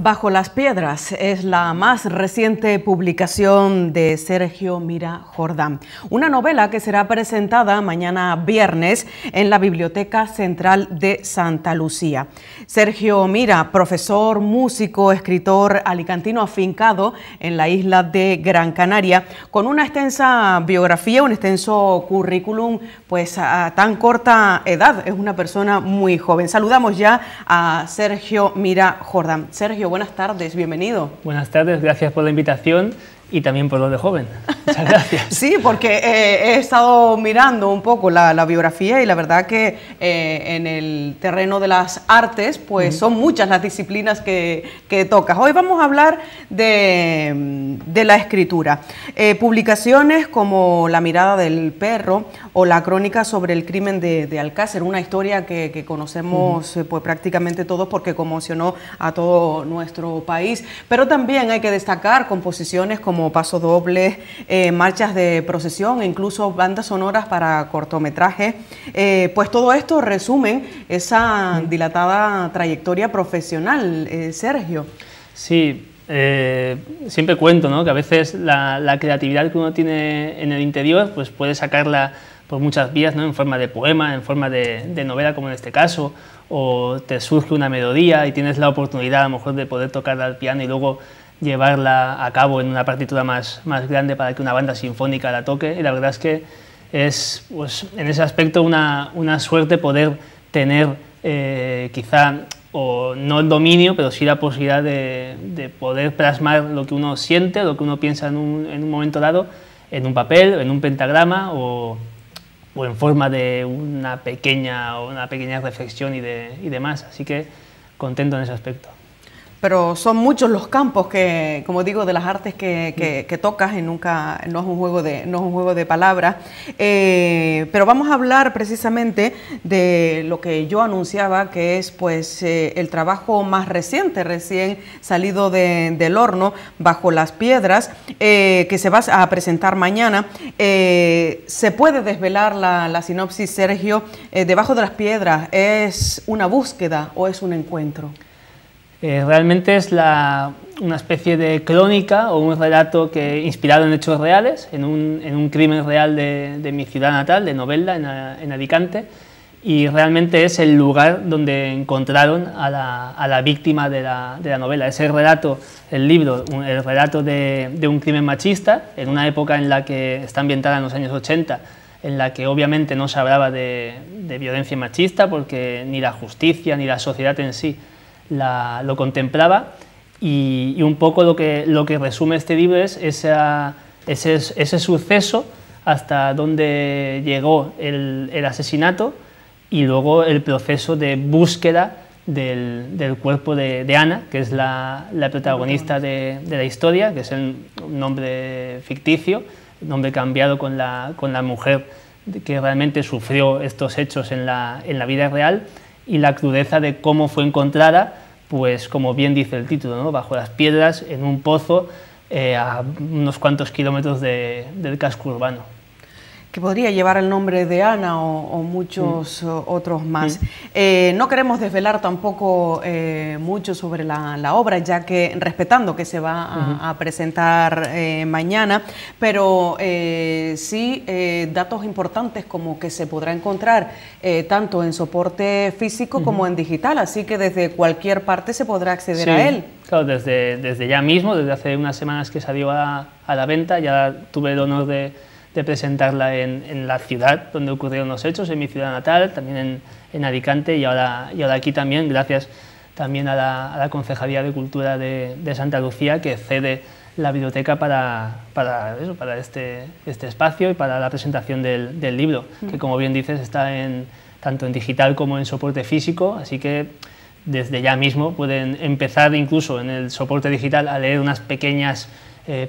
Bajo las piedras es la más reciente publicación de Sergio Mira Jordán, una novela que será presentada mañana viernes en la Biblioteca Central de Santa Lucía. Sergio Mira, profesor, músico, escritor alicantino afincado en la isla de Gran Canaria, con una extensa biografía, un extenso currículum, pues a tan corta edad, es una persona muy joven. Saludamos ya a Sergio Mira Jordán. Sergio, buenas tardes, bienvenido. Buenas tardes, gracias por la invitación y también por lo de joven. Muchas gracias. Sí, porque he estado mirando un poco la biografía y la verdad que en el terreno de las artes pues son muchas las disciplinas que tocas. Hoy vamos a hablar de la escritura. Publicaciones como La mirada del perro o La crónica sobre el crimen de Alcácer, una historia que conocemos pues prácticamente todos porque conmocionó a todo nuestro país. Pero también hay que destacar composiciones como Paso Doble, marchas de procesión e incluso bandas sonoras para cortometrajes. Pues todo esto resumen esa dilatada trayectoria profesional, Sergio. Sí, siempre cuento, ¿no?, que a veces la creatividad que uno tiene en el interior pues puede sacarla por muchas vías, ¿no?, en forma de poema, en forma de novela como en este caso, o te surge una melodía y tienes la oportunidad a lo mejor de poder tocarla al piano y luego llevarla a cabo en una partitura más grande para que una banda sinfónica la toque. Y la verdad es que es, pues, en ese aspecto una suerte poder tener quizá, o no el dominio, pero sí la posibilidad de poder plasmar lo que uno siente, lo que uno piensa en un momento dado, en un papel, en un pentagrama o en forma de una pequeña reflexión y demás. Así que contento en ese aspecto. Pero son muchos los campos que, como digo, de las artes que tocas y nunca no es un juego de palabras. Pero vamos a hablar precisamente de lo que yo anunciaba, que es pues el trabajo más reciente, recién salido del horno, Bajo las piedras, que se va a presentar mañana. ¿Se puede desvelar la sinopsis, Sergio? ¿Debajo de las piedras es una búsqueda o es un encuentro? Realmente es una especie de crónica o un relato inspirado en hechos reales, en un crimen real de mi ciudad natal, de Novelda, en Alicante, y realmente es el lugar donde encontraron a la víctima de la novela. Es el relato, el libro, el relato de un crimen machista, en una época en la que está ambientada en los años 80, en la que obviamente no se hablaba de violencia machista, porque ni la justicia ni la sociedad en sí lo contemplaba, y un poco lo que resume este libro es ese suceso hasta donde llegó el asesinato y luego el proceso de búsqueda del cuerpo de Ana, que es la protagonista de la historia, que es un nombre ficticio, nombre cambiado con la mujer que realmente sufrió estos hechos en la vida real, y la crudeza de cómo fue encontrada, pues como bien dice el título, ¿no?, bajo las piedras, en un pozo a unos cuantos kilómetros del casco urbano. Que podría llevar el nombre de Ana o muchos otros más. No queremos desvelar tampoco mucho sobre la obra, ya que respetando que se va a presentar mañana, pero sí datos importantes como que se podrá encontrar tanto en soporte físico como en digital, así que desde cualquier parte se podrá acceder a él. Claro, desde ya mismo, desde hace unas semanas que salió a la venta, ya tuve el honor de presentarla en la ciudad donde ocurrieron los hechos, en mi ciudad natal, también en Alicante y ahora aquí también, gracias también a la Concejalía de Cultura de Santa Lucía, que cede la biblioteca para este espacio y para la presentación del libro, que como bien dices está tanto en digital como en soporte físico, así que desde ya mismo pueden empezar incluso en el soporte digital a leer unas pequeñas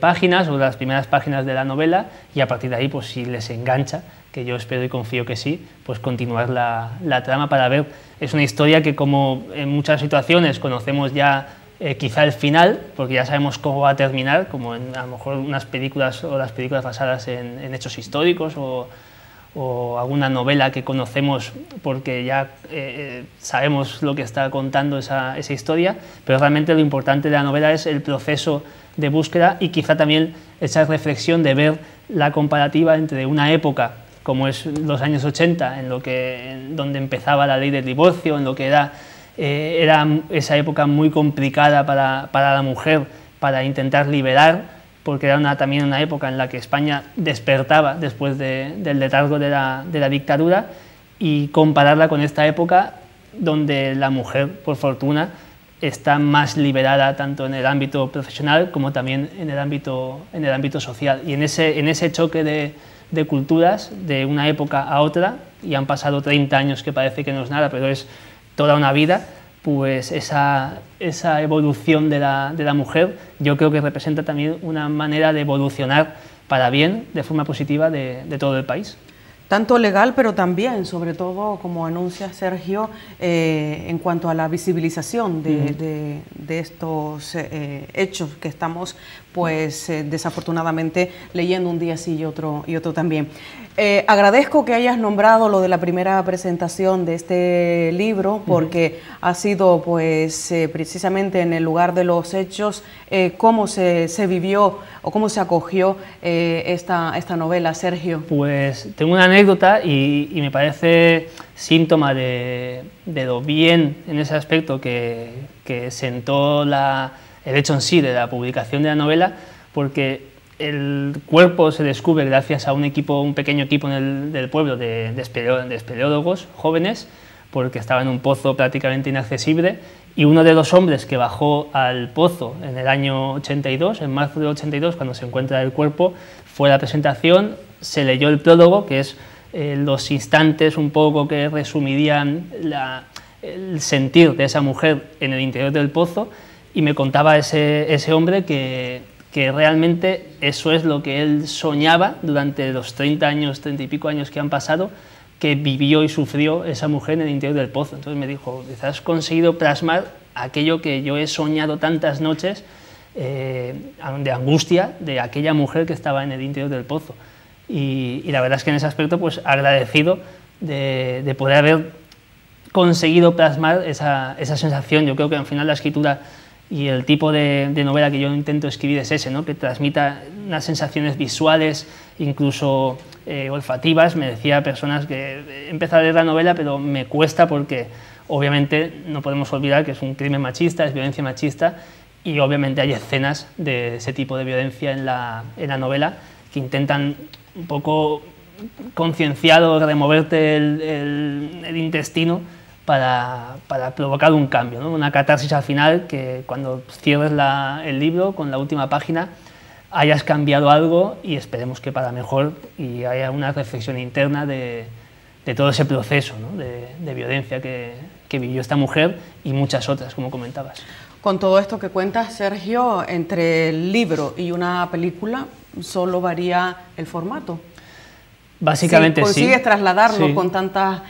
páginas o las primeras páginas de la novela, y a partir de ahí, pues si les engancha, que yo espero y confío que sí, pues continuar la trama para ver. Es una historia que, como en muchas situaciones conocemos ya quizá el final, porque ya sabemos cómo va a terminar, como en a lo mejor unas películas o las películas basadas en hechos históricos o o alguna novela que conocemos porque ya sabemos lo que está contando esa historia, pero realmente lo importante de la novela es el proceso de búsqueda y quizá también esa reflexión de ver la comparativa entre una época como es los años 80, donde empezaba la ley del divorcio, en lo que era esa época muy complicada para la mujer, para intentar liberar, porque era también una época en la que España despertaba después del letargo de la dictadura, y compararla con esta época donde la mujer, por fortuna, está más liberada tanto en el ámbito profesional como también en el ámbito social. Y en ese choque de culturas, de una época a otra, y han pasado 30 años, que parece que no es nada, pero es toda una vida, pues esa evolución de la mujer yo creo que representa también una manera de evolucionar para bien, de forma positiva, de todo el país. Tanto legal, pero también, sobre todo, como anuncia Sergio, en cuanto a la visibilización de estos hechos que estamos, pues, desafortunadamente leyendo un día sí y otro también. Agradezco que hayas nombrado lo de la primera presentación de este libro, porque ha sido, pues, precisamente en el lugar de los hechos, cómo se vivió o cómo se acogió esta novela, Sergio. Pues tengo una anécdota y me parece síntoma de lo bien en ese aspecto que sentó el hecho en sí de la publicación de la novela, porque el cuerpo se descubre gracias a un pequeño equipo del pueblo de espeleólogos jóvenes, porque estaba en un pozo prácticamente inaccesible, y uno de los hombres que bajó al pozo en el año 82, en marzo del 82, cuando se encuentra el cuerpo, fue a la presentación, se leyó el prólogo, que es los instantes un poco que resumirían el sentir de esa mujer en el interior del pozo, y me contaba ese hombre que realmente eso es lo que él soñaba durante los 30 y pico años que han pasado, que vivió y sufrió esa mujer en el interior del pozo. Entonces me dijo, has conseguido plasmar aquello que yo he soñado tantas noches, de angustia, de aquella mujer que estaba en el interior del pozo. Y la verdad es que en ese aspecto, pues, agradecido de poder haber conseguido plasmar esa sensación. Yo creo que al final la escritura y el tipo de novela que yo intento escribir es ese, ¿no? Que transmita unas sensaciones visuales, incluso olfativas. Me decía personas que he empezado a leer la novela, pero me cuesta porque obviamente no podemos olvidar que es un crimen machista, es violencia machista, y obviamente hay escenas de ese tipo de violencia en la novela que intentan un poco concienciado removerte el intestino para provocar un cambio, ¿no? Una catarsis al final, que cuando cierres el libro con la última página hayas cambiado algo, y esperemos que para mejor, y haya una reflexión interna de todo ese proceso, ¿no? de violencia que vivió esta mujer y muchas otras, como comentabas. Con todo esto que cuentas, Sergio, entre el libro y una película solo varía el formato. Básicamente sí. Consigues trasladarlo con tantas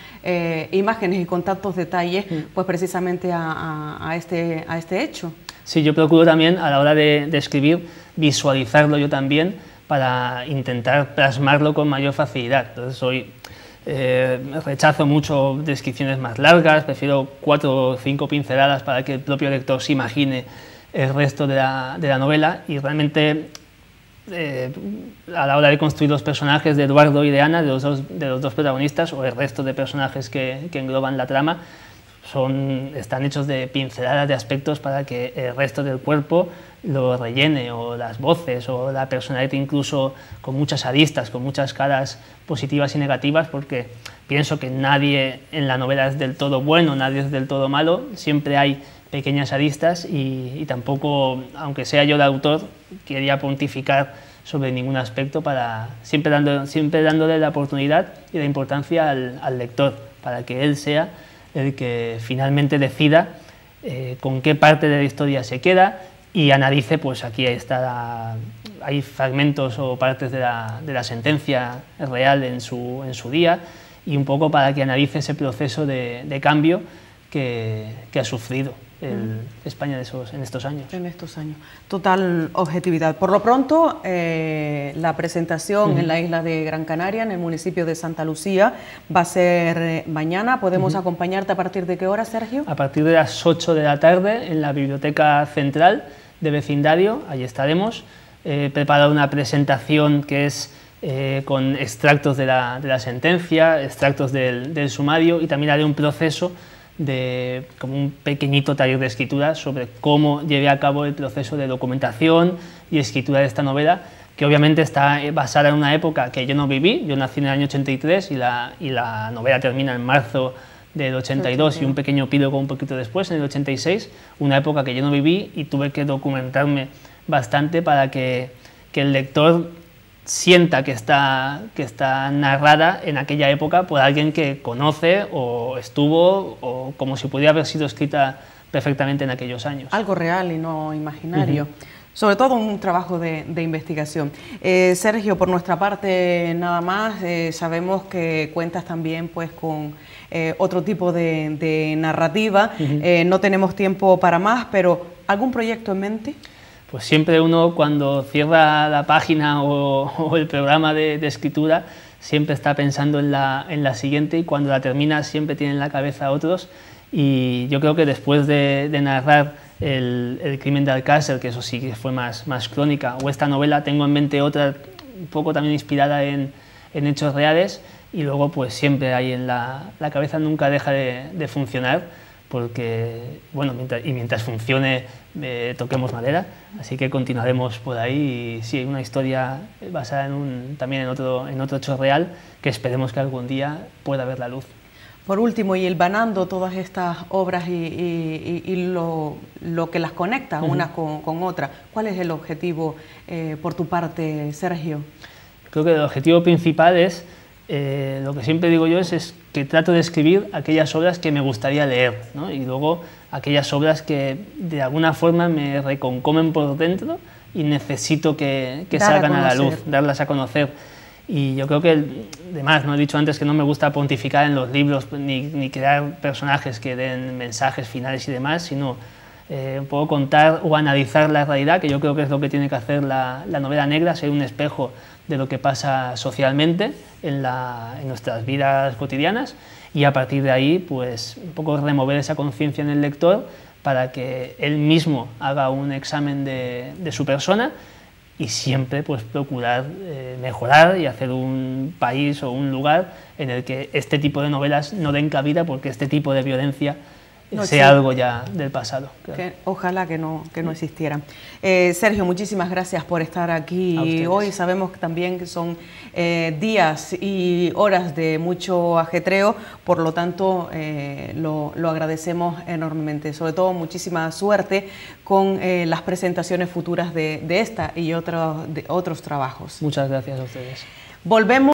imágenes y con tantos detalles, pues precisamente a este hecho. Sí, yo procuro también a la hora de escribir visualizarlo yo también para intentar plasmarlo con mayor facilidad. Entonces rechazo mucho descripciones más largas, prefiero 4 o 5 pinceladas para que el propio lector se imagine el resto de la novela, y realmente a la hora de construir los personajes de Eduardo y de Ana, de los dos protagonistas, o el resto de personajes que engloban la trama, están hechos de pinceladas de aspectos para que el resto del cuerpo lo rellene, o las voces, o la personalidad, incluso con muchas aristas, con muchas caras positivas y negativas, porque pienso que nadie en la novela es del todo bueno, nadie es del todo malo, siempre hay pequeñas aristas, y tampoco, aunque sea yo el autor, quería pontificar sobre ningún aspecto, siempre dándole la oportunidad y la importancia al lector, para que él sea el que finalmente decida con qué parte de la historia se queda y analice. Pues aquí hay fragmentos o partes de la sentencia real en su día, y un poco para que analice ese proceso de cambio que ha sufrido. España en estos años. En estos años. Total objetividad. Por lo pronto, la presentación en la isla de Gran Canaria, en el municipio de Santa Lucía, va a ser mañana. ¿Podemos acompañarte a partir de qué hora, Sergio? A partir de las 8 de la tarde en la Biblioteca Central de Vecindario, allí estaremos. He preparado una presentación que es con extractos de la sentencia, extractos del sumario, y también haré un proceso como un pequeñito taller de escritura sobre cómo llevé a cabo el proceso de documentación y escritura de esta novela, que obviamente está basada en una época que yo no viví. Yo nací en el año 83 y la novela termina en marzo del 82 y un pequeño epílogo un poquito después, en el 86, una época que yo no viví, y tuve que documentarme bastante para que el lector sienta que está narrada en aquella época por alguien que conoce o estuvo, o como si pudiera haber sido escrita perfectamente en aquellos años. Algo real y no imaginario. Sobre todo un trabajo de investigación. Sergio, por nuestra parte nada más, sabemos que cuentas también pues con otro tipo de narrativa. No tenemos tiempo para más, pero ¿algún proyecto en mente? Pues siempre uno, cuando cierra la página o el programa de escritura, siempre está pensando en la siguiente, y cuando la termina siempre tiene en la cabeza otros. Y yo creo que después de narrar el crimen de Alcácer, que eso sí que fue más crónica, o esta novela, tengo en mente otra un poco también inspirada en hechos reales, y luego pues siempre ahí en la cabeza nunca deja de funcionar, porque, bueno, mientras funcione, toquemos madera, así que continuaremos por ahí. Y sí, una historia basada también en otro hecho real, que esperemos que algún día pueda ver la luz. Por último, y hilvanando todas estas obras y lo que las conecta unas con otras, ¿cuál es el objetivo por tu parte, Sergio? Creo que el objetivo principal es, lo que siempre digo yo, es que trato de escribir aquellas obras que me gustaría leer, ¿no? Y luego aquellas obras que de alguna forma me reconcomen por dentro y necesito que salgan a la luz, darlas a conocer. Y yo creo que, además, no he dicho antes que no me gusta pontificar en los libros ni crear personajes que den mensajes finales y demás, sino un poco contar o analizar la realidad, que yo creo que es lo que tiene que hacer la novela negra, ser un espejo de lo que pasa socialmente en nuestras vidas cotidianas, y a partir de ahí pues un poco remover esa conciencia en el lector para que él mismo haga un examen de su persona, y siempre pues procurar mejorar y hacer un país o un lugar en el que este tipo de novelas no den cabida, porque este tipo de violencia sea algo ya del pasado. Claro. Ojalá que no existieran. Sergio, muchísimas gracias por estar aquí hoy. Sabemos que también son días y horas de mucho ajetreo, por lo tanto lo agradecemos enormemente. Sobre todo, muchísima suerte con las presentaciones futuras de esta y otros trabajos. Muchas gracias a ustedes. Volvemos.